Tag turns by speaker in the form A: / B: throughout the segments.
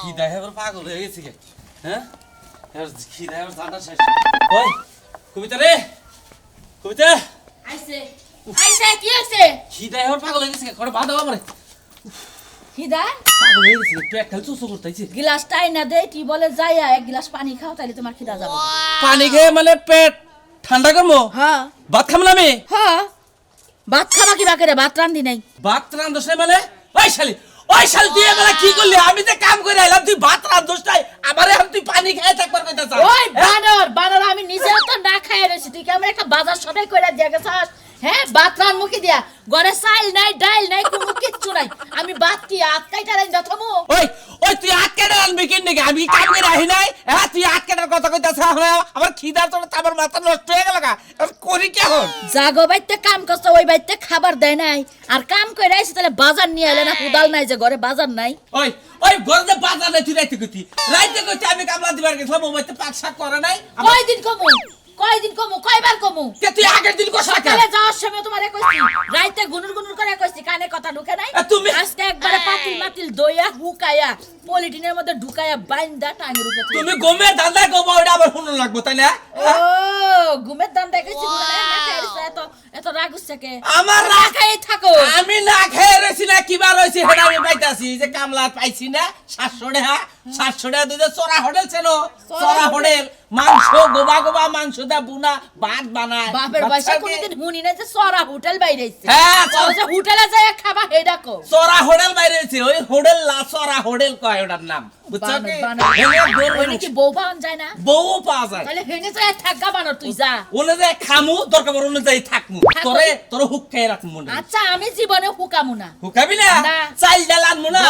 A: খিদা এবার পাগল হয়ে গেছে কে হ্যাঁ এবার খিদা এবার জানা শেষ ওই কবিতা রে কবিতা
B: আইছে আইছে কি হইছে
A: খিদা এবার পাগল হয়ে গেছে করে বাঁধা আমারে
B: খিদা
A: পাগল হয়ে গেছে পেট খালি চুচু করতেছে
B: গ্লাসটাই না দে কি বলে যাইয়া এক গ্লাস পানি খাও তাইলে তোমার খিদা যাবে
A: পানি খেয়ে মানে পেট ঠান্ডা করবো
B: হ্যাঁ
A: ভাত খাম না আমি
B: হ্যাঁ ভাত খাবা কি বাকি রে ভাত রান্ধি নাই
A: ভাত রান্ধছ নাই মানে ওই শালি তুই মানে কি করলি আমি তো কাম করে আইলাম তুই ভাত রান্ধছ নাই আমারে আমি তুই পানি খেয়ে থাকবার কইতা চাস
B: ওই বানর আমি নিজেও তো না খাই রইছি তুই কেমন একটা বাজার সদাই কইরা দিয়া গেছাস হ্যাঁ ভাত রান মুখে দিয়া ঘরে চাল নাই ডাল নাই কোনো কিচ্ছু নাই আমি ভাত কি আটকাইটা রাইন দথমু
A: ওই তুই আটকেটা আনবি কিন নাকি আমি কাম করে আহি নাই হ্যাঁ তুই আটকেটার কথা কইতাছ আমার খিদার তোর আমার মাথা নষ্ট হয়ে গেল গা আমি করি কি এখন
B: জাগো বাইতে কাম করছ ওই বাইতে খাবার দেয় নাই আর কাম কইরা আইছি তাহলে বাজার নিয়ে আইলে না উদাল নাই যে ঘরে বাজার নাই
A: ওই ঘরে বাজার নাই তুই রাইতে কইতি আমি কামলা দিবার গেছিলাম ও বাইতে পাক শাক করে নাই
B: কয়দিন কমু কয়বার কমু
A: কে তুই আগের দিন কইছ না
B: সকালে যাওয়ার সময় তোমারে কইছি রাইতে গুনুর করে কইছি কানে কথা ঢুকে নাই
A: তুমি
B: আজকে একবারে পাতিল দইয়া হুকায়া পলিটিনের মধ্যে ঢুকায়া বাইন্দা টাঙ্গের উপরে
A: তুমি গমে দাদা গমা ওইটা আবার শুনুন লাগবো তাই না
B: ও ঘুমের দান দেখাইছি না খাইছে এত রাগ হচ্ছে কে
A: আমার
B: রাখাই থাকো
A: আমি না খেয়ে রইছি না কিবা রইছি হেডা আমি পাইতাছি যে কামলা পাইছি না 700 টাকা দুইটা চড়া হোটেল ছিল চড়া হোটেল মাংস গোবা মাংস দা বুনা ভাত বানায়
B: বাপের বাসা কোনদিন হুনি না যে চড়া হোটেল বাইরেছে
A: হ্যাঁ
B: যে হোটেলে যায় খাবা হেডা কো
A: চড়া হোটেল বাইরেছে ওই হোটেল লা চড়া হোটেল কয় ওটার নাম বুঝছো কি
B: ওই কি বউ পাওয়া যায় না
A: বউ পাওয়া যায়
B: তাহলে হেনে যায় থাকা বানো তুই যা
A: ওনে যায় খামু দরকার পড়ে ওনে যায় থাকমু তোরে হুক খাই রাখমু না
B: আচ্ছা আমি জীবনে হুকামু না
A: হুকাবি না চাল ডাল আনমু না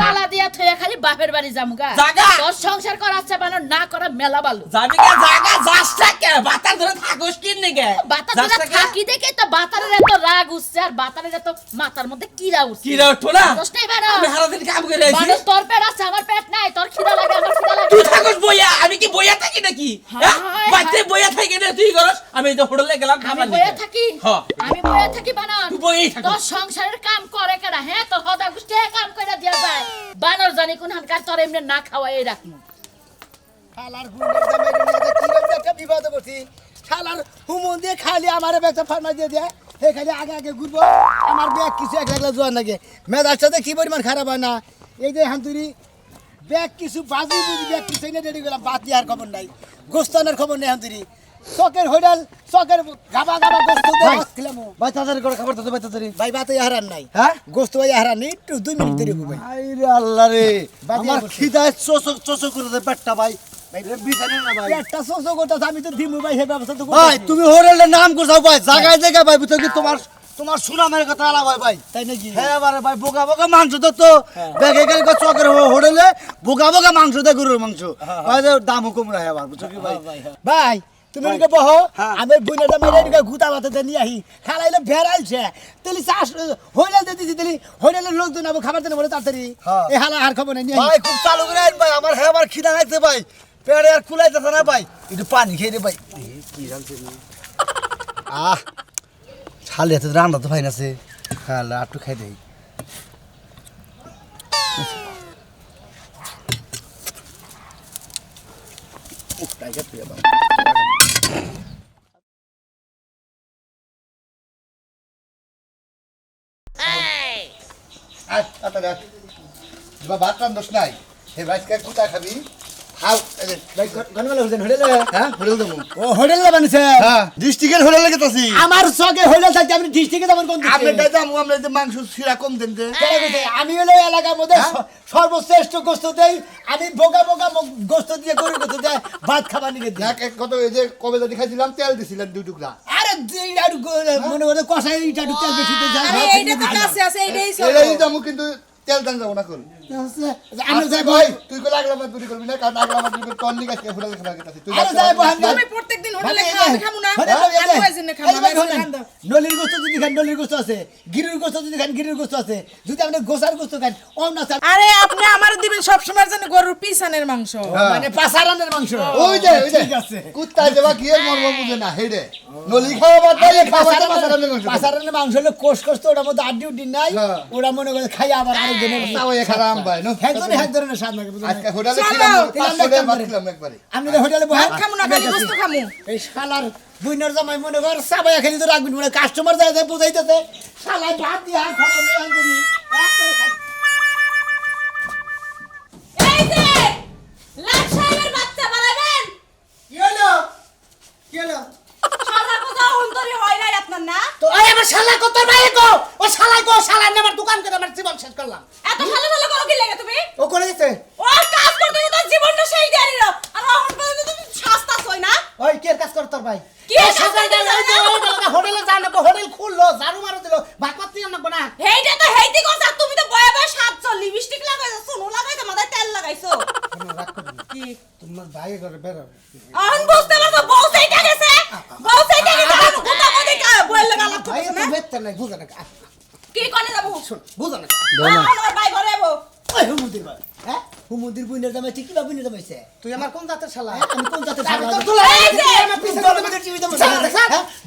B: তালা দিয়া থইয়া খালি বাপের বাড়ি যামুগা
A: জাগা
B: তোর সংসার করাচ্ছে বানো না করা মেলা ভালো
A: যাবি কে জাগা যাসটা কে বাতার ধরে থাকোস কিন নিগে
B: বাতার ধরে থাকি দেখে তো বাতারের এত রাগ উঠছে আর বাতারের এত মাথার মধ্যে কিরা উঠছে
A: কিরা উঠো না
B: দোষটাই বানো
A: আমি সারা দিন কাম করে আইছি
B: বানো তোর পেট আছে আমার পেট নাই তোর খিদা লাগে আমার খিদা লাগে
A: তুই থাকোস বইয়া আমি কি বইয়া থাকি নাকি বাচ্চা বইয়া থাকি না তুই করস আমি তো হোটেলে গেলাম খাবার
B: বইয়া থাকি
A: হ্যাঁ
B: আমি বইয়া থাকি বানো
A: তুই বইয়াই থাকো
B: তোর সংসারের কাম করে কেডা হ্যাঁ তোর হদা গুষ্টি কাম কইরা দিয়া যায় বানর জানি কোন হানকার তোর এমনি না খাওয়াই রাখমু
C: শালার হুমুর জামাই নিয়ে কি রকম একটা বিপদে পড়ছি শালার হুমুর দিয়ে খালি আমারে ব্যাগটা ফার্মাস দিয়ে দেয় হে খালি আগে ঘুরবো আমার ব্যাগ কিছু একলা জোয়ার লাগে মেজার সাথে কি পরিমাণ খারাপ হয় না এই যে হান্তুরি ব্যাগ কিছু বাজি বুঝি ব্যাগ কিছু এনে রেডি করলাম বাতি আর খবর নাই গোস্তানের খবর নেই হান্তুরি চকের হোটেল চকের গাবা গোস্ত খেলাম
D: ভাই তাড়াতাড়ি করে খাবার দাও ভাই তাড়াতাড়ি
C: ভাই বাতে হারান নাই
D: হ্যাঁ
C: গোস্ত ভাই হারান নেই একটু 2 মিনিট দেরি হবে
D: ভাই রে আল্লাহ রে
C: বাদি
D: আমার
C: আর বসে।
D: খিদায় চোচো করে দে পেটটা ভাই বিছানে না ভাই
C: একটা সোসো গোটা আমি তো দিমু ভাই হে ব্যবস্থা তো
D: ভাই তুমি হোটেলের নাম করছাও ভাই জায়গায় ভাই বুঝছো কি তোমার সুনামের কথা আলা ভাই
C: তাই নাকি
D: হ্যাঁ বারে ভাই বোকা মাংস তো ব্যাগে গেলে চকের হোটেলে বোকা মাংস দে গরুর মাংস ভাই দামও কম রাখে আবার বুঝছো কি ভাই
C: ভাই তুমি এদিকে বহ আমি বুইনাটা মেরে এদিকে গুতা বাতাতে নিয়ে আহি খালাইলে ভেড়াইছে তেলি চাষ হইলে দিতেছি তেলি হইলে লোকজন আবার খাবার দেন বলে তাড়াতাড়ি এই হালা আর খবর নাই নিয়ে
D: ভাই খুব চালু করে আইন ভাই আমার হ্যাঁ আমার খিদা লাগছে ভাই পেটে আর কুলাইতেছে না ভাই একটু পানি খেয়ে দে ভাই কি জানছে ছালে এত রান্না তো ভাই নাছে খালা একটু খাই দেই ভাত রান্ধস নাই হে ভাই কোথায় খাবি খাও
C: ভাই গনমেলা হোসেন হইলে
D: হ্যাঁ হোটেল দেবো
C: ও হোটেল বানিয়েছে
D: হ্যাঁ ডিস্ট্রিক্টের হোটেলে গেতাছি
C: আমার সকে হইলে থাকতে আপনি ডিস্ট্রিক্টে যাবেন কোন
D: আপনি দাম আমরা যে মাংস শিরা কম দেন যে
C: আমি হলে এলাকার মধ্যে সর্বশ্রেষ্ঠ গোস্ত দেই আমি বোকা গোস্ত দিয়ে গরু গোস্ত দেয় ভাত খাবার নিয়ে দিই
D: কত এই যে কবে যদি খাইছিলাম তেল দিছিলেন 2 টুকরা
C: আরে আর মনে করে কষাই এটা তেল বেশি দিয়ে যায়
E: আরে এইটা তো কাছে আছে এইটাই সব
D: এই দামু কিন্তু তেল দান যাব না কোন
C: আমি যাই
D: ভাই তুই কো লাগলা মাছ চুরি করবি না কারণ আগলা মাছ চুরি তোর নিগাস কে ফুলা খাবার গেতাছি তুই
C: আরে যাই বহান
E: তুমি প্রত্যেকদিন হোটেলে খাও আমি খামু না আমি কইছেন না খামু না
C: নলির গোস্ত যদি খান নলির গোস্ত আছে গিরির গোস্ত যদি খান গিরির গোস্ত আছে যদি আপনি গোসার গোস্ত খান অন্য আছে
E: আরে আপনি আমারে দিবেন সব সময় জানেন গরুর পিছনের মাংস
C: মানে পাসারানের মাংস
D: ওই যে
C: ঠিক আছে
D: কুত্তা দেবা কি এর মর্ম বুঝে না হেডে নলি খাওয়া বাদ দিয়ে খাওয়া পাসারানের মাংস
C: পাসারানের মাংস হলো কোষ তো ওটার মধ্যে আড্ডি উড্ডি নাই ওরা মনে করে খাই আবার আরেক একজনের
D: সাবাইয়া খারাম ভাই নো
C: একজনের এক ধরনের স্বাদ লাগে বুঝলেন
D: আজকে হোটেলে
E: চলো,
D: ছিলাম
C: তিন
D: 500 টাকা
C: কাম
D: ভাত
C: করে।
D: খেলাম একবারে
C: আপনি তো হোটেলে বহান
E: ভাত খামু না খালি গোস্ত খামু
C: এই শালার বুইনার জামাই মনে কর সাবাইয়া খেলি তো রাখবেন মানে কাস্টমার যায় যায় বুঝাইতেছে শালায় ভাত দিয়া খবর নেই আনতেনি
B: এই যে লাট সাহেবের বাচ্চা বানাবেন
C: কি হলো কি হলো
B: সাদা কথা অন্তরে হয় নাই আপনার না
C: তো এই আমার শালা কত ভাই গো ও শালা গো শালা আমার দোকান করে আমার জীবন শেষ করলাম
B: এত ভালো ভালো করো কি লাগে তুমি
C: ও করে গেছে
B: ও কাজ করতে তো তোর জীবনটা সেই দিয়ে দিল আর এখন পর্যন্ত তুমি শাস্তা হই না
C: ওই কি কাজ কর তোর ভাই
B: কি কাজ করতে
C: হোটেলে যান না হোটেল খুললো ঝাড়ু মারো দিল ভাত পাত নিয়ে না
B: হেইটা তো হেইতি করছ আর তুমি তো বয়ে বয়ে সাজছো লিপস্টিক লাগাইছো সোনো লাগাইছো মাথায় তেল লাগাইছো কি
C: তোমার ভাই করে বেরো
B: আন বুঝতে পারছো বউ সেইটা গেছে বউ সেইটা গেছে আর গোটা মধ্যে কা বইল লাগা লাগতো
C: ভাই
B: না
C: তো বেতন নাই বুঝা না
B: কি কোনে যাব
C: শুন বুঝা না
B: আমার ভাই ঘরে এবো
C: ওই হুমুদির ভাই হ্যাঁ হুমুদির বুইনের দাম আছে কিবা বুইনের দাম আছে তুই আমার কোন জাতের শালা আমি কোন জাতের শালা তো তুই
B: এই যে
C: আমার পিছে তোমাদের টিভি দাম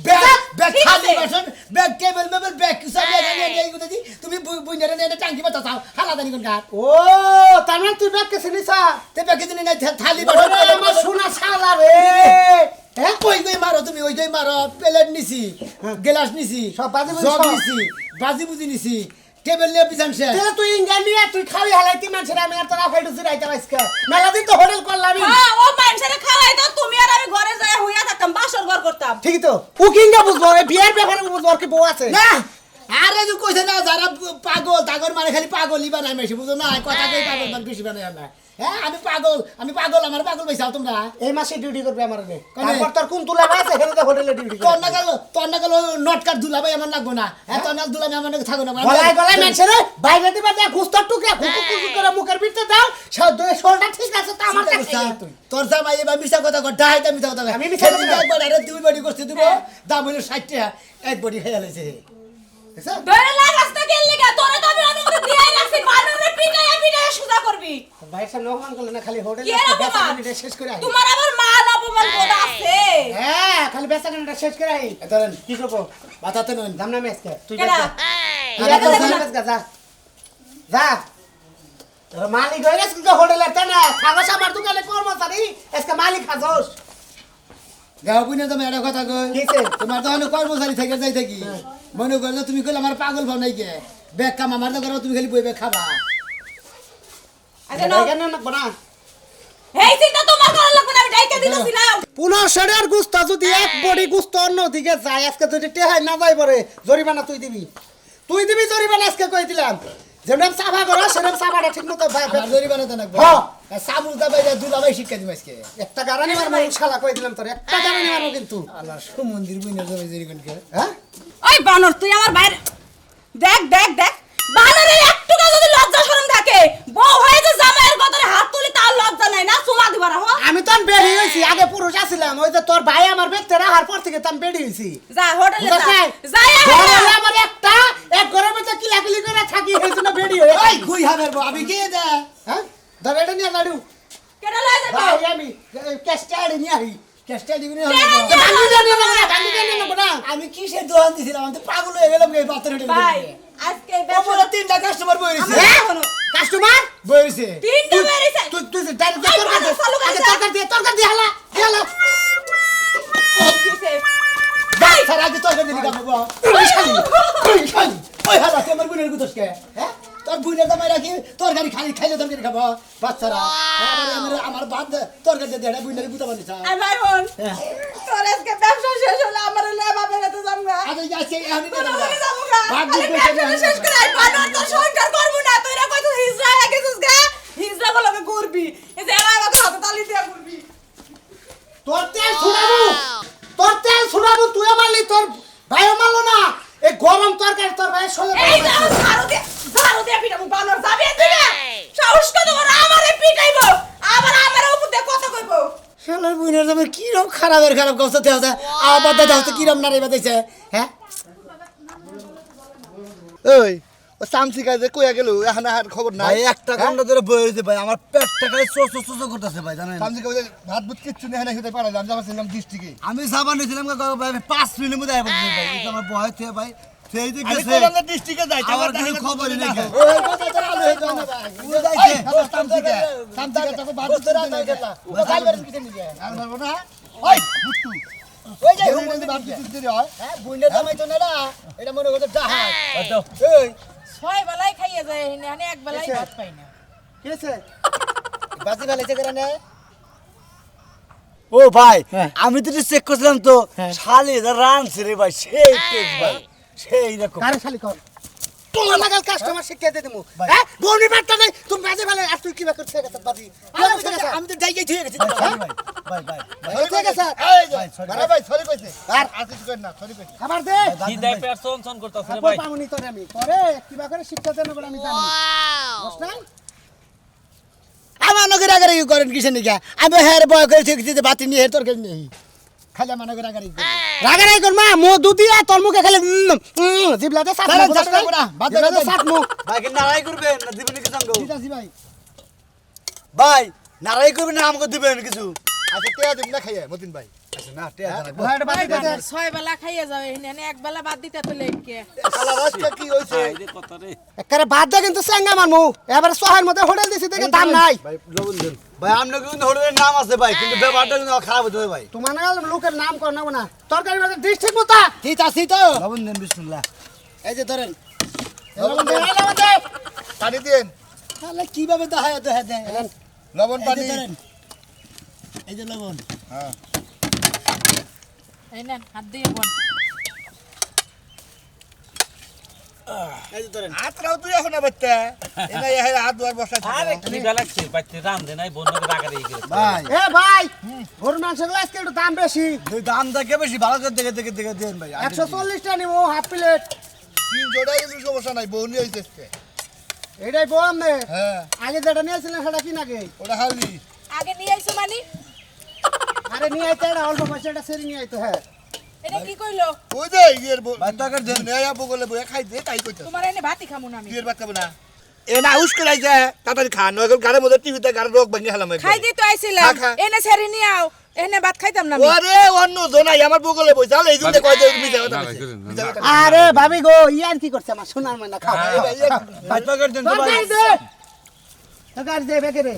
C: ব্যাগ ব্যাগ খালি বাসন ব্যাগ কেবল মেবল ব্যাগ সব নিয়ে এই কথা দি তুমি বুইনের নিয়ে টাঙ্কি বাতা চাও হালা দানি কোন গাত ও তার মানে তুই ব্যাগ কেছে নিছা তে ব্যাগ কেছে না থালি বাসন আমার সোনা শালা রে হ্যাঁ কই কই মারো তুমি ওই কই মারো প্লেট নিছি গ্লাস নিছি সব বাজি বুঝি নিছি বাজি বুঝি নিছি টেবিল নিয়ে পিছন সে তুই ইন্ডিয়া নিয়ে তুই খালি হালাইতি মানুষের আমি আর তোরা ফাইটুছি রাইতে আজকে মেলা দিন তো হোটেল করলাম
B: হ্যাঁ ও মানুষের খাওয়াই তো তুমি আর আমি ঘরে যাই হইয়া থাকতাম বাসর ঘর করতাম
C: ঠিকই তো কুকিংটা বুঝবো এই বিয়ের ব্যাপারে বুঝবো আর কি বউ আছে না আরে তুই কইছ না যারা পাগল তাগর মানে খালি পাগলই বানাই মেশি বুঝো না কথা কই পাগল মান বেশি বানাই না হ্যাঁ আমি পাগল আমার পাগল পয়সা তোমরা এই মাসে ডিউটি করবে আমার নে তারপর তোর কোন তুলা আছে হেরে হোটেলে ডিউটি তোর না গেল নটকার দুলা ভাই আমার লাগবো না হ্যাঁ তোর না দুলা আমি আমার থাকো না গলায় গলায় মেনছে রে বাইরে দিবা দে ঘুস্তর টুকরা কুকু কুকু করে মুখের ভিতরে দাও সব দুই শোলটা ঠিক আছে তো আমার কাছে তোর জামাই এবার মিছা কথা কর ডাইটা মিছা কথা আমি মিছা কথা একবার আরে দুই বডি করতে দিব দাম হইলো 60 টাকা এক বডি খেয়ে আলাইছে
B: ধরে লাগ রাস্তা গেল লাগা তোরে তো আমি অনুমতি দিয়াই রাখছি মানুষে পিটাইয়া সুজা করবি
C: ভাইয়ের সামনে অপমান করলে না খালি হোটেলে
B: কি এর
C: বেচা
B: অপমান?
C: কিনিটা শেষ করে আই
B: তোমার আবার মান অপমান কোন আছে
C: হ্যাঁ খালি বেচা কিনিটা শেষ করে আই ধরেন কি করবো বাতাতে নয় দাম নামে আজকে তুই
B: কেডা
C: যা তোর মালিক হয়ে গেছিস তো হোটেলে তাই না থাকস আমার দোকানে কর্মচারী আজকে মালিক খাজস গাও বুনে তুমি একটা কথা কই কিছে তোমার তো অনেক কর্মচারী থেকে যাই থাকি মনে করো তুমি কইলে আমার পাগল ভাব নাই কে ব্যাগ কাম আমার তো করো তুমি খালি বই ব্যাগ খাবা
B: আচ্ছা নাও
C: কেন না বনা
B: এই চিন্তা তোমার করা লাগবে না আমি ডাইকা দিতেছিলাম
C: 1500 এর গুস্ত যদি এক বডি গুস্ত অন্য দিকে যায় আজকে যদি টেহাই না যাই পরে জরিমানা তুই দিবি জরিমানা আজকে কই দিলাম যেমন সাফা করো সেরকম সাফাটা ঠিক মতো জরিমানা দেন হ্যাঁ সাবুল দাবাই দুলাবাই শিক্ষা দিবে আজকে একটা গারানি মারবো শালা কই দিলাম তোর একটা গারানি মারবো কিন্তু আল্লাহ সুমন্দির বুইনা যাবে জরিমানা কে হ্যাঁ
B: ওই বানর তুই আমার বাইরে দেখ বানরের একটু যদি লজ্জা শরম থাকে বউ হয়ে যে জামাইয়ের গতরে হাত তুলি তার লজ্জা নাই না সুমা দিবার হো
C: আমি তো বেড়ি হইছি আগে পুরুষ আছিলাম ওই যে তোর ভাই আমার বেতে রাহার পর থেকে তো আমি বেড়ি হইছি
B: যা হোটেলে যা
C: ঘরে আমার একটা এক ঘরের মধ্যে কিলাকিলি করে থাকি এই জন্য বেড়ি হয়ে এই গুই হাবের আমি কে দে হ্যাঁ ধর এটা নিয়ে লাড়ু
B: কেডা লয় যাবো
C: ভাই আমি ক্যাস্টার্ড নিয়ে আই ক্যাস্টার্ড দিবি না আমি কিসের দোকান দিছিলাম আমি তো পাগল হয়ে গেলাম এই পাথর হেঁটে
B: ভাই আজকে
C: বলে তিনটা কাস্টমার বইছে
B: আমার
C: কাস্টমার বইছে
B: তিনটা বেরিয়েছে
C: তুই তরকারি দিয়ে হালা
B: কিসে
C: ভাই সারা আগে তরকারি দিলি কাম বাবা খালি ওই হালা তুই আমার বুনের গুতস কে হ্যাঁ তোর বুনের দামাই রাখি তরকারি খাইলে তরকারি খাবো বাচ্চারা আমার বাদ তরকারি দিয়ে দেড়া বুনের গুতা বানিস
B: আর ভাই বোন তোর আজকে ব্যবসা শেষ হলো আমার লয়ে বাপের কাছে যামগা
C: আরে যাচ্ছে আমি
B: তোর লগে যামগা ব্যবসা শেষ করে আই বানর তোর সংসার করব না তোরা কই তুই হিজরা লাগেছিস গা হিজরা গুলোকে করবি এই যে আমার হাতে তালি দিয়া করবি
C: তোর তেল ছুড়াবো তুই মারলি তোর ভাইও মারলো না এই গরম তরকারি তোর ভাই শোলে
B: এই যে ঝাড়ু দিয়ে পিটাবো বানর যাবে দিবে সাহস কত বড় আমারে পিটাইবো আবার আমারে উপর দিয়ে কথা কইবো
C: শালার বুনের দামে কিরম খারাপ অবস্থা দেওয়া যায় আবার দাদা হচ্ছে কিরম নারী বাদাইছে হ্যাঁ
D: ওই ও সামসি কাজে কইয়া গেল এখন আর খবর নাই
F: ভাই একটা ঘন্টা ধরে বই হয়েছে ভাই আমার পেটটা খালি চো করতেছে ভাই জানেন
D: সামসি কাজে ভাত বুত কিচ্ছু নেই না খেতে পারা আমি যাচ্ছিলাম ডিস্ট্রিক্টে
F: আমি সাবান নিয়েছিলাম ভাই 5 মিনিটের মধ্যে আইবো ভাই এটা আমার বয় থেকে ভাই সেই যে
C: আমি
F: গেছে
C: কোলাঙ্গা ডিস্ট্রিক্টে যাই
F: আমার কোনো খবরই নেই
C: ওই কথা তো আলো হয়ে যায় না ভাই
F: পুরো যাইছে
C: তামতিকে তোকে বাদ দিতে না গেলা কোথায় বেরেন কিছু নিয়ে আর মারবো না ওই বুট্টু ওই যে হুম বলতে বাদ দিতে হয় হ্যাঁ বুইন্ডা জামাই তো না এটা মনে করতে ডাহাই এই
E: 6 বেলায় খাইয়ে যায় এখানে এক বেলায় ভাত পাই না
C: কি আছে বাজি ভালো করে না
D: ও ভাই
C: হ্যাঁ।
D: আমি তো চেক করছিলাম তো
C: হ্যাঁ।
D: শালি রানছে রে ভাই সেই টেস্ট ভাই সেই রকম
C: কারে খালি কর তোমার লাগাল কাস্টমার শিখিয়ে দে দিমু হ্যাঁ বউনি বাটটা নাই তুমি বাজে ভালো আর তুই কি বা করতে গেছ বাজি আমি তো যাই ধুয়ে গেছি
F: ভাই ভাই
C: ঠিক আছে
F: এই যে ভাই সরি কইছে আর আসিস কই না সরি কইছে
C: খাবার দে
A: কি দেয় পেট চন করতেছে রে
C: আপন
A: ভাই
C: পামুনি তো আমি করে কিবা করে শিক্ষা দেন বলে আমি জানি বুঝছ না আমার নগর আগারে কি করেন কিসে নিকা আমি হের বয় করে ঠিক দিতে বাতি নিয়ে তোর কেন নেই খালি আমার নগর আগারে রাগারাই কর মা মো দুদিয়া তোর মুখে খালি জিবলাতে সাত মু জিবলাতে সাত মু
D: ভাই কি নারাই করবেন না দিবেন কি সঙ্গ
C: দিতাছি ভাই
D: ভাই নারাই করবেন না আমাকে দিবেন কিছু
F: আচ্ছা টিয়া দিন না খাইয়া মতিন ভাই
D: আচ্ছা না টিয়া জানাবো
C: ভাইটা বাতি দে
E: 6 বেলা খাইয়ে যাও এখানে এক বেলা ভাত দিতে তো লেটকে
F: শালা রাস্তা কি হইছে
A: এই যে কথা রে
C: একবারে বাদ দে কিন্তু সেঙ্গা মারমু এবারে শহরের মধ্যে হোটেল দিছি দেখে দাম নাই
D: ভাই লবণ দেন ভাই আপনার কিন্তু হোটেলের নাম আছে ভাই কিন্তু ব্যাপারটা কিন্তু খারাপ হতে হবে ভাই
C: তোমার না লোকের নাম কর না না তরকারি মধ্যে ডিশ ঠিক মতো দিতাছি তো
D: লবণ দেন বিসমিল্লাহ
C: এই যে ধরেন
F: লবণ দেন, পানি দিন
C: তাহলে কিভাবে দেখায় দেয়
F: লবণ
C: এই যে
F: পানি
C: ধরেন এই যে লবণ
F: হ্যাঁ
E: এই নেন হাত দিয়ে বোন
C: এই যে ধরেন
F: হাতরাও তুই এখন বাচ্চা এনা এই হাত দুয়ার বসা
A: আরে কি বেলাচ্ছে পাইতে রাম দে নাই বন্ধ করে রাখা দিয়ে
D: ভাই
C: এ ভাই গরুর মাংসগুলো আজকে একটু দাম বেশি
D: দুই দাম থাকে বেশি ভালো করে দেখে দেখে দেখে দেন ভাই
C: 140 টাকা নিবো হাফ প্লেট
F: 300 টাকা কিন্তু সমস্যা নাই বউনি হইছে আজকে।
C: এইটাই বল নে
F: হ্যাঁ
C: আগে যেটা নিয়েছিলেন সেটা কি নাকি
F: ওটা হালি
E: আগে নিয়ে আইছো মানে
C: আরে নিয়ে আইতে এটা অল্প পয়সা এটা সেরি নিয়ে আইতে হ্যাঁ
E: এটা কি কইলো
F: ওই যে ইয়ের
D: ভাই টাকা দেন
F: নেয়া বগলে বয়ে খাই দে তাই কইতা
E: তোমার এনে ভাতই খামু না আমি
F: বিয়ের বাচ্চা না এ না উস করে যায় তাড়াতাড়ি খা নয় গাড়ির মধ্যে টিভিতে গাড়ি রোগ ভাঙি হলাম
E: খাই দিয়ে তো আইছিলাম
F: খা।
E: এনে সেরি নিয়ে আও এনে ভাত খাইতাম না আমি
F: ওরে অন্য জনাই আমার বগলে বই জাল এই জন্য কয় যে মিছা কথা কইছে মিছা কথা
C: আরে ভাবি গো ইয়ার কি করছে আমার সোনার ময়না খাও
D: ভাই টাকা দেন তো ভাই
C: টাকা দে বেকে রে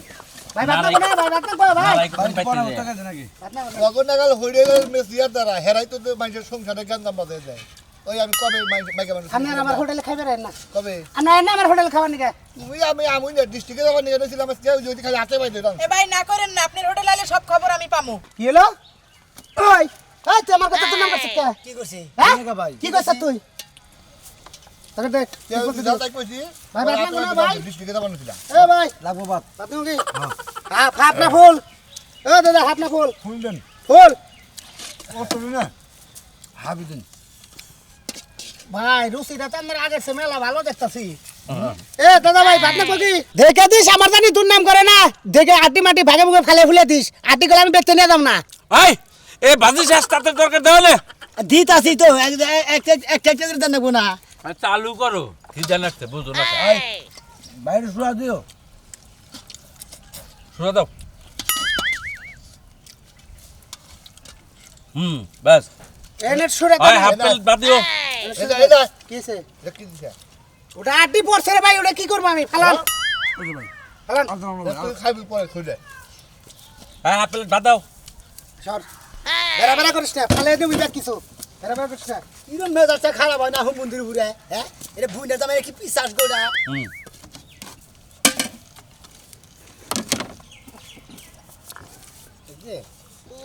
C: ভাই ভাত না ভাই ভাত না ভাই
A: নারাই
D: ভাই
A: কোন
D: পরে
A: পাইতে
D: টাকা দেন নাকি
C: ভাত না
F: তখন নাগাল হইরে গেল মেসিয়ার দ্বারা হেরাই তো মানুষের সংসারে গান্দাম বাজে যায় ওই আমি কবে মাইকা মানুষ
C: আপনি আর আমার হোটেলে খাইবেন না
F: কবে
C: আপনি না আমার হোটেলে খাবার নিকে
F: আমি না ডিস্ট্রিক্টে যাবার নিয়ে গেছিলাম কেউ যদি খালি হাতে পাইতে
E: এ ভাই না করেন না আপনার হোটেলে আইলে সব খবর আমি পামু
C: কি হলো ওই এই তুই আমার কথা তো নাম করছিস কে
D: কি করছিস
C: হ্যাঁ
D: ভাই
C: কি করছিস তুই তোকে দেখ
F: কেউ যদি যাও তাই কইছি
C: ভাই, ভাই, আপনার কোনো ভাই?
F: ডিস্ট্রিক্টে যাবার নিয়েছিলাম
C: এ ভাই
D: লাগবো বাপ
C: আপনি কি হাফ না ফুল এ দাদা হাফ না ফুল
D: ফুল দেন
C: ফুল
D: কত না হাবি দেন
C: ভাই রুচিটা তো আমার আগের সে মেলা ভালো দেখতাছি এ দাদা ভাই ভাত না কই দেখে দিস আমার জানি দুর্নাম করে না দেখে আটি মাটি ভাগে ভাগে ফেলে ফুলে দিস আটি গুলো আমি বেচতে নিয়ে যাম না
A: এই এই ভাজি শেষ তাতে দরকার দেওয়ালে
C: দিতাছি তো একটা দেন নেবো না
A: চালু করো কি জানাচ্ছে বুঝো না
D: বাইরে শুয়া দিও
A: শুনে দাও বাস
C: এনে সুরে
A: ওই হাফ প্লেট বাদ দিও
F: এটা
C: কিছে
F: দেখি দিছে
C: ওটা আটি পড়ছে রে ভাই ওটা কি করব আমি ফালান ফালান
F: তুই খাইবি পরে খুলে
A: হ্যাঁ হাফ প্লেট বাদ দাও
C: সর বেড়া বেড়া করিস না ফালে দেবি দেখ কিছু বেড়া বেড়া করিস না কিরম মেজাজটা খারাপ হয় না হুম মন্দির ঘুরে হ্যাঁ এটা ভুইনা দামে কি পিসাস গোড়া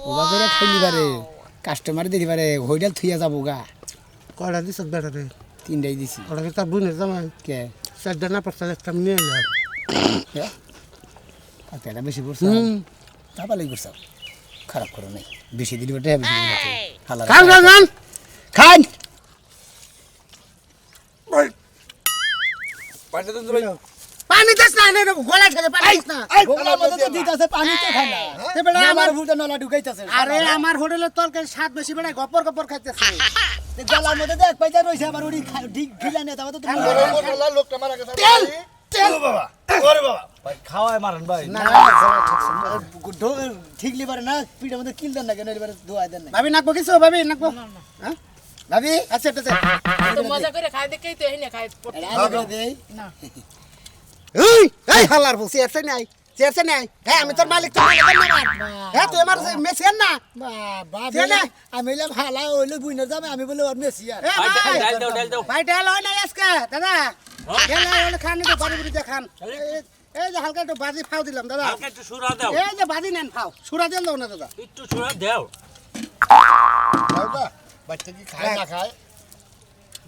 C: ওবা করে খাইলি পারে কাস্টমার দিলি পারে হোটেল থুইয়া যাবো গা
G: কয়টা দিছ বেটারে
C: তিনটাই দিছি
G: ওটা কি তার বোনের জামাই
C: কে
G: চারটা না পাঁচটা একটা নিয়ে এলাম
C: পেটা বেশি পড়ছে তা পালাই করছে খারাপ করো নাই বেশি দিলি বেটা বেশি দিলি
G: খান খান খান
C: খান
A: পাঁচটা দিন ভাই
G: পানি দাস না নে গলা খেলে পানি দাস না
C: গোলার মধ্যে তো দিতাছে পানি তো খায় না
G: তে বেটা
C: আমার
G: আমার
C: ফুটা নলা ঢুকাইতাছে
G: আরে আমার হোটেলের তরকারি স্বাদ বেশি বেড়া গপর গপর খাইতেছে
C: গলার মধ্যে দেখ পয়সা রইছে আবার ওড়ি ঢিলা নিয়ে তাও তো তুমি
F: ওরে লোকটা মারা গেছে
C: তেল
D: বাবা ওরে বাবা ভাই খাওয়ায় মারেন ভাই
C: না ঠিক লিবারে না পিঠের মধ্যে কিল দেন না কেন এবারে ধোয়া দেন না
G: ভাবি নাকবো কিছু ভাবি নাকবো হ্যাঁ
C: ভাবি
G: আচ্ছা আচ্ছা
E: তো মজা করে খাই দেখেই তো এনে খাই
C: এটা আলু করে দেই
E: না
G: এই এই হালার বসে আছে নাই চেরছে নাই হ্যাঁ আমি তোর মালিক তুই হ্যাঁ তুই আমার মেসিয়ান না
C: বাবা
G: চেয়ে নে।
C: আমি বললাম হালা হইলো বুইনার দামে আমি বলে ওর মেসি আর
G: এ ভাই
A: ডাল দাও ডাল দাও
G: ভাই ডাল হয় না আজকে দাদা ডাল হয় খান তো বাড়ি বুড়ি খান এই যে হালকা একটু বাজি ফাও দিলাম দাদা
A: হালকা একটু সুরা দাও
G: এই যে বাজি নেন ফাও সুরা দেন দাও না দাদা
A: একটু সুরা দাও
F: বাবা বাচ্চা কি খায় না খায়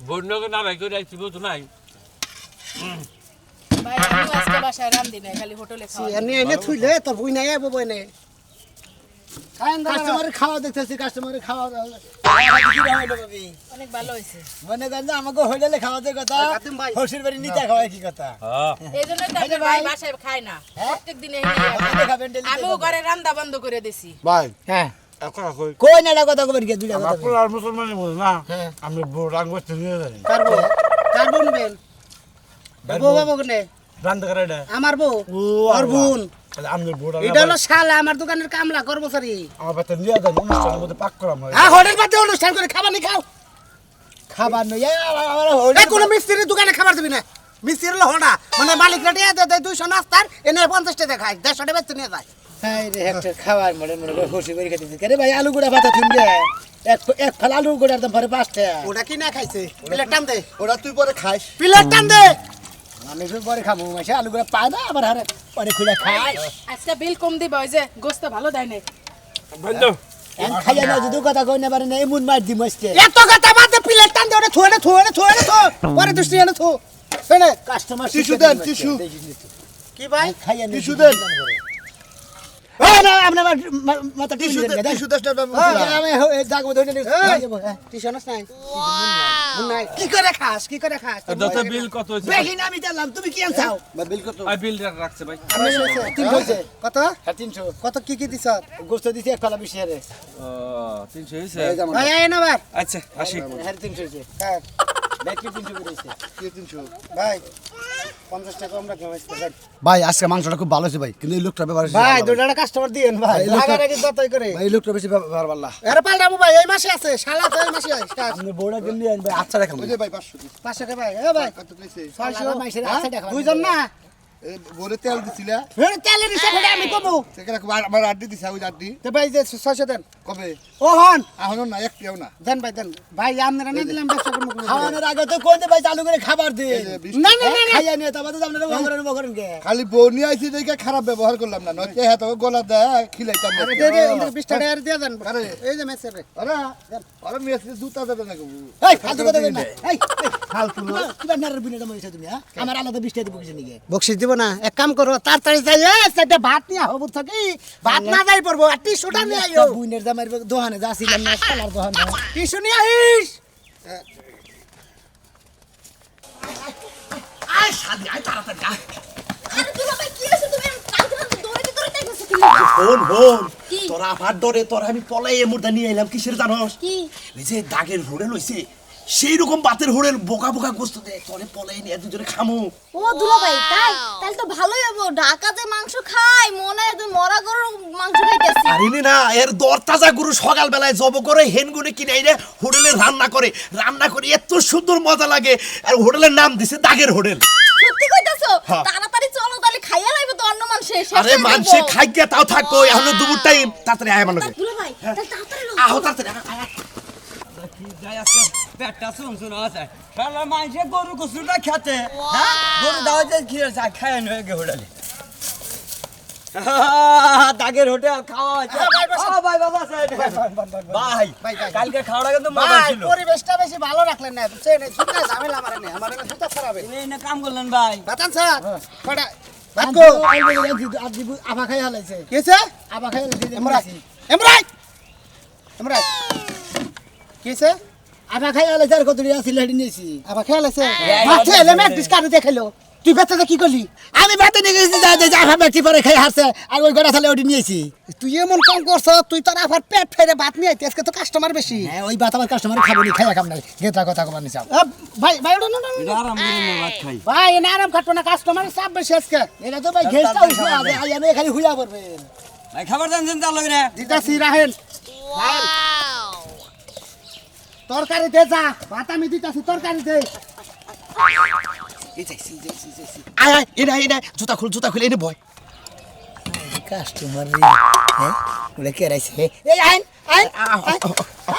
A: বন্যকে না ভাই করে আইছি তো নাই
E: ভাই আমি আজকে বাসায় রান্ধি না খালি হোটেলে খাওয়া
G: এনে এনে থুইলে তোর বই নাই আবো বই নাই খান দাদা
C: কাস্টমারের খাওয়া দেখতেছি কাস্টমারের খাওয়া
E: অনেক ভালো হয়েছে
C: মনে করেন যে আমাকে হোটেলে খাওয়াতে কথা
G: কাতিম ভাই।
C: হসির বাড়ি নিতে খাওয়াই কি কথা
A: হ্যাঁ
E: এই জন্য তো আপনার ভাই বাসায় খায় না প্রত্যেক দিন
C: খাবেন daily
E: আমিও ঘরে রান্না বন্ধ করে দিছি
D: ভাই
C: হ্যাঁ
D: এখন কই
C: কই না কথা কবেন কি দুইটা কথা
D: আপনার আর মুসলমানি বলে না আমি বড় রাং করতে নিয়ে যাই
G: পারবো পারবো নেবেন বউ বাবু কোনে
D: রান্না করে এটা
G: আমার বউ
D: ও
G: ওর বোন
D: আমি বড়
G: এটা হলো শালা আমার দোকানের কামলা কর্মচারী
D: আমার বাতে নিয়ে যাই অনুষ্ঠানের মধ্যে পাক করা হয়
G: হ্যাঁ হোটেল পাতে অনুষ্ঠান করে খাবার নি খাও
C: খাবার নই আমার
G: এই
C: হোটেল
G: কোনো মিস্ত্রির দোকানে খাবার দিবি না মিস্ত্রি হলো হোড়া মানে মালিক রেটে দেয় 200 নাস্তার এনে 50 টাকা খায় 150 টাকা বেচতে নিয়ে যায়
C: হ্যাঁ রে একটা খাবার মনে মনে করে হসি করে খেতেছি আরে ভাই আলু গুড়া ভাতা থুন দে এক ফাল আলু গুড়ার দাম পরে 5 টাকা
G: ওটা কি না খাইছে প্লেট টান দে
F: ওরা তুই পরে খাস
G: প্লেট টান দে
C: আমি তো পরে খাবো মাসে আলু গুড়া পায় না আবার হারে পরে খুলে খাই
E: আজকে বিল কম দিবা ওই যে গোস্ত ভালো দেয় নাই
A: বন্ধ
C: এন খাইয়া না যদি কথা কই না পারে না এমন মার দি মস্তে
G: এত কথা বাদ দে প্লেট টান দে ওটা থুয়ে থো পরে দুষ্টি এনে থো শুনে
C: কাস্টমার
F: টিস্যু দেন, টিস্যু।
G: কি ভাই
C: খাইয়া
F: টিস্যু দেন।
C: ও না আপনি মাথা টিস্যু দেন
F: টিস্যু দেশ
C: আমি জাগবো ধরে নিয়ে
G: টিশনস নাই মুন নাই কি করে খাস
A: দত বিল কত হইছে
C: বেহিন আমি দিলাম তুমি কি আনছাও
D: বিল কত
A: আই বিল রাখছে ভাই
C: আমি 3 হইছে
G: কত
C: 300
G: কত কি দিছ
C: গোস্ত দিছি এক ফালা বেশি হারে
A: ও 300 হইছে
G: ভাই আয় না ভাই
A: আচ্ছা আসি
C: হারে 300 হইছে
G: হ্যাঁ
C: ব্যাটারি 300 করে হইছে
F: কি 300
G: ভাই 50 টাকা আমরা কমাইছি ভাই
D: ভাই আজকে মাংসটা খুব ভালো হয়েছে ভাই কিন্তু এই লোকটা ব্যাপার
G: ভাই দুইটা কাস্টমার দিয়েন ভাই লাগারে যতই করে
D: ভাই এই লোকটা বেশি ব্যাপার পারলা
G: আরে পাল্টাবো ভাই এই মাসে আছে শালা তো এই মাসে আছে
C: আপনি বড়া কিনলি আইন ভাই
D: আচ্ছা রাখাম
F: ওই যে ভাই 500 দিস
G: 500 টাকা ভাই এ ভাই
F: কত কইছে
G: 600
C: মাইসের আছে দেখা
G: দুইজন না
F: বলে তেল দিছিলা
G: ফের তেলের হিসাব এটা আমি কমু
F: সেখানে আমার আড্ডি দিছে ওই আড্ডি
G: তো ভাই যে 600 দেন
F: কবে
G: ও হন
F: এখনো না একটিও না
G: দেন ভাই আপনারা না দিলাম ব্যবসা করবো
C: খাওয়ানোর আগে তো কোন ভাই চালু করে খাবার দিন
F: এই যে 20
G: না না না না
C: খাইয়া নিয়ে তারপর তো আপনারা করেন কে
F: খালি বউ নিয়ে আইছি দেখে খারাপ ব্যবহার করলাম না নয়তো হ্যাঁ তোকে গলা দেয় খিলাইতাম না।
G: আরে দে দে 20 টাকা আর দিয়ে দেন
F: আরে।
G: এই যে মেসেজ রে
F: আরে আরে মেসে জুতা দেবে না কেউ
C: এই ফালতু কথা কই না এই ফালতু কিবা নারের বিনে দাম হইছে তুমি হ্যাঁ আমার আলাদা 20 টাকা দিব কিছু নিকে
G: বকশিস দিব না এক কাম করো তাড়াতাড়ি যাই সেটা ভাত নিয়ে হবো থাকি ভাত না যাই পড়বো আর টিস্যুটা নিয়ে আইও
C: বুইনের দামের দোকানে যাছিলাম না সালার দোকানে
G: টিস্যু নিয়ে আইস
B: আরে তুই বাবা কি হইছে তুমি কালকে দৌড়াতে দৌড়াতে গেছো কি
H: হন
B: কি?
H: তোরা আবার ডরে তোরা আমি পলাই এ মুর্দা নিয়ে এলাম কিসের জানোস
B: কি
H: ওই যে দাগের হোড়েল হইছে সেই রকম বাতের হোড়েল বোকা বোকা গোস্ত দেয় তোরে পলাই নিয়ে দুজনে খামু
B: ও দুলা ভাই তাই তাহলে তো ভালোই হবো ঢাকাতে মাংস খাই মনে হয় তুই মরা গরুর মাংস খাইতেছিস
H: আরে না এর দর তাজা গরু সকাল বেলায় জব করে হেনগুনে কিনে এনে হোটেলে রান্না করে এত সুন্দর মজা লাগে আর হোটেলের নাম দিছে দাগের হোটেল
B: সত্যি কইতাছো
H: হ্যাঁ।
B: তাড়াতাড়ি চলো তাহলে খাইয়া লাইবো তো অন্য মানুষে
H: আরে মানুষে খাই গিয়া তাও থাকো এখন দুপুর টাইম তাড়াতাড়ি আয় মানুষ
B: দুলা ভাই তাহলে তাড়াতাড়ি লো।
H: আহ তাড়াতাড়ি আয়, আয়।
A: যাই আজকে পেটটা শুন আছে শালা মাইসে গরু গোসুটা খেতে হ্যাঁ গরু দাওয়াতে খেয়ে যা খায় নয় গে হোটেলে দাগের হোটেল খাওয়া হচ্ছে ভাই বাবা ভাই কালকে খাওয়াটা কিন্তু মজা
G: ভাই
A: ছিল
G: পরিবেশটা বেশি ভালো রাখলেন না বুঝছেন এই সুন্দর ঝামেলা মারে না আমার এখানে সুতা খারাপ
A: এই না কাম করলেন ভাই
G: বাতান স্যার কটা ভাত
C: কো
G: কো
C: আদি আবা খাই হালাইছে
G: কেছে
C: আবা খাই হালাইছে
G: এমরাই এমরাই কেছে
C: আবা খাই হালাইছে আর কত দিয়া ছিল হেডি নিয়েছি
G: আবার খেয়াল আছে মাঠে এলে ম্যাচ ডিসকাউন্ট দেখাইলো তুই বেচাতে কি করলি
C: আমি বাতে নিয়ে গেছি যা আবা ব্যক্তি পরে খাই হারছে আর ওই গড়া থালে ওটি নিয়েছি
G: তুই এমন কাম করছ তুই তোর আবার পেট ফেরে ভাত নিয়ে আইতে আজকে তো কাস্টমার বেশি
C: হ্যাঁ ওই বাত আমার কাস্টমার খাবো নি খাইয়া কাম নাই গেতা কথা কবার নিছাও
G: ভাই ভাই ওটা না
A: আরাম করে ভাত খাই
G: ভাই এনে আরাম খাটবো না কাস্টমারের চাপ বেশি আজকে
C: এটা তো ভাই ঘেস্টা হইছে আজ আই আমি খালি হুইয়া পড়বেন
A: ভাই খাবার জানছেন তার লগে রে
G: দিতাছি রাহেন তরকারি দে যা ভাত আমি দিতাছি তরকারি দে
H: আয় আয় এনে জুতা খুল এনে বয়
C: কাস্টমার রে হ্যাঁ ওরে কে রাইছে এই আইন আইন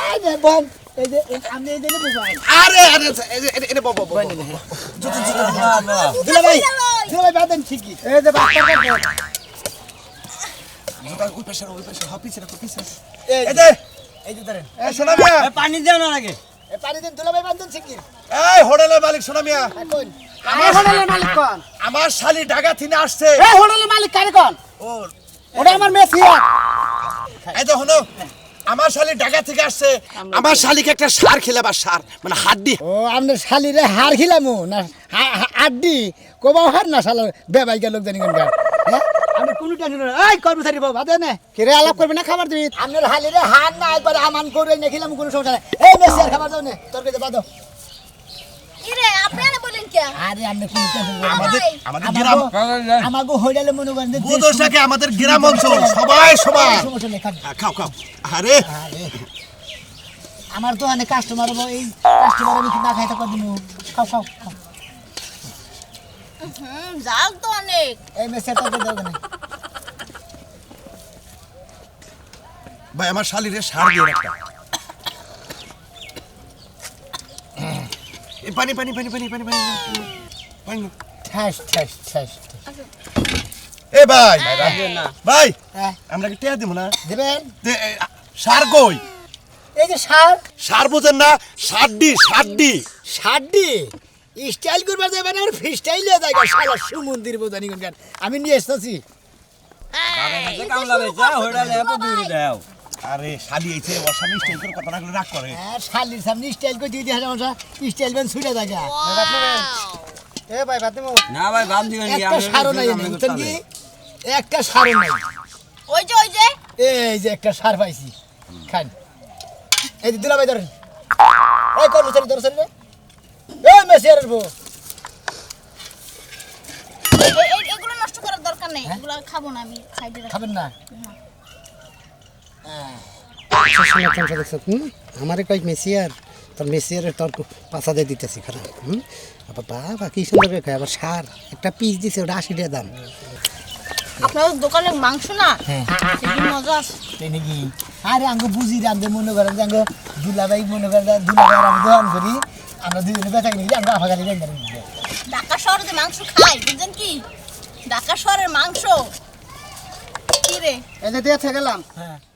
C: আইন বল এই যে আমি এই দিনে বুঝাই
H: আরে এনে বব
C: দিলা ভাই বাদেন ঠিকই এই যে বাচ্চা
H: জুতা ওই পাশে হপিছে
C: এই
H: যে
C: এই যে ধরেন
H: এই সোনা মিয়া
D: পানি দাও না লাগে
C: এই পানি দিন দুলা ভাই বাদেন ঠিকই
H: এই হোটেলের মালিক সোনা মিয়া
C: কোন
G: আমার হোটেলের মালিক কোন
H: আমার শালি ঢাকা থেকে আসছে
G: এই হোটেলের মালিক কারে কোন
H: ও
G: ওটা আমার মেসিয়া
H: এই তো হলো আমার শালি ঢাকা থেকে আসছে আমার শালিকে একটা সার খেলাবার সার মানে হাড্ডি
C: ও আমনে শালিরে হার খিলামু না আড্ডি কোবাও হার না শালা বেবাইকা লোক জানি কোন গান হ্যাঁ আমি কোন টেনশন না এই কর্মচারী বাবা বাদে না
G: কিরে আলাপ করবি না খাবার দিবি
C: আমনের হালিরে হার না একবার আমান করে না খিলামু কোনো সমস্যা নাই এই মেসি আর খাবার দাও না তোর কাছে বাদো
B: কিরে আপনারা বলেন কি
C: আরে আমনে কোন টেনশন না
H: আমাদের গ্রাম
C: আমাগো হইলে মনে করেন যে
H: বুদোসাকে আমাদের গ্রাম অঞ্চল সবাই সবাই
C: সমস্যা নেই খান
H: খাও আরে
C: আমার তো অনেক কাস্টমার এই কাস্টমার আমি না খাইতে পারবো খাও
B: জাল তো অনেক
C: এই মেসে তো দাও না
H: ভাই আমার শালিরে সার দিয়ে রাখতা এই পানি
C: ঠাস
H: এ ভাই ভাই
C: হ্যাঁ
H: আমরা কি টিয়া দিব না
C: দেবেন
H: সার কই
C: এই যে সার
H: সার বোঝেন না সাড্ডি
C: শাড়ি স্টাইল করবার যাবে না আর ফ্রি স্টাইল হয়ে যায় শালা সুমন্দির বোঝানি কোন গান আমি নিয়ে এসেছি
D: কামলা বেচা হোটেলে এত দূর দাও
H: আরে শালি এইছে অসামি স্টাইল করে কথা রাখলে রাগ করে
C: হ্যাঁ শালির সামনে স্টাইল করে দিয়ে দিয়ে সমস্যা স্টাইল বেন ছুটে থাকে
G: এ ভাই ভাত দেবো
D: না ভাই বাদ দিবেন কি
C: একটা সারও নাই এনে বুঝছেন কি একটা সারও নাই
B: ওই যে
C: এই যে একটা সার পাইছি খান এই যে দুলাভাই ধরেন এই কর্মচারী ধরেছেন রে এই মেসিয়ারের বউ
B: এগুলো নষ্ট করার দরকার নেই এগুলো খাবো না আমি খাইতে রাখি
C: খাবেন না
G: আমারে কয়েক মেসিয়ার তোর মেসিয়ারের তোর পাশা দিয়ে দিতেছি খারাপ আবার বাবা কি সুন্দর করে খায় আবার সার একটা পিস দিছে ওটা 80 টাকা দাম
B: আপনাদের দোকানে মাংস না কি মজা আছে
C: তাই নাকি আরে আঙ্গ বুঝি রান্ধে মনে করেন যে আঙ্গ দুলাভাই মনে করেন দুলাভাই আমি দোকান করি আমরা দুজনে বেচা কিনি আমরা আফাগালি রেন্দার
B: ঢাকা শহরে যে মাংস খাই বুঝছেন কি ঢাকা শহরের মাংস কি রে
G: এই যে দিয়ে গেলাম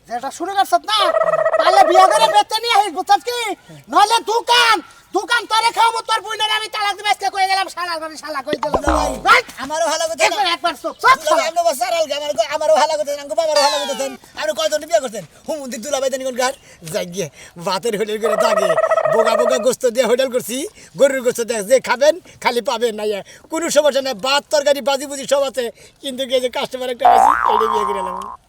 G: যেটা শুরু করছত না পারলে বিয়া করে বেচতে নিয়ে আসিস বুঝছস কি নইলে দোকান তোরে খাওয়াবো তোর বুইনের আমি তালাক দিবে আজকে কই গেলাম শালা কই দিলাম ভাই
C: আমারও ভালো কথা
G: একবার চুপ
C: আমরা বসার আলগা আমারও ভালো কথা আঙ্গ বাবারও ভালো কথা আপনি কয়জন বিয়ে করছেন হুমুন্দি দুলাভাই জানি কোন গার যাই গিয়ে ভাতের হোটেল করে থাকে বোগা গোস্ত দিয়ে হোটেল করছি গরুর গোস্ত দেখ যে খাবেন খালি পাবেন না কোনো সমস্যা নেই ভাত তরকারি বাজি বুজি সব আছে কিন্তু যে কাস্টমার একটা আছে এইটা বিয়ে করে এলাম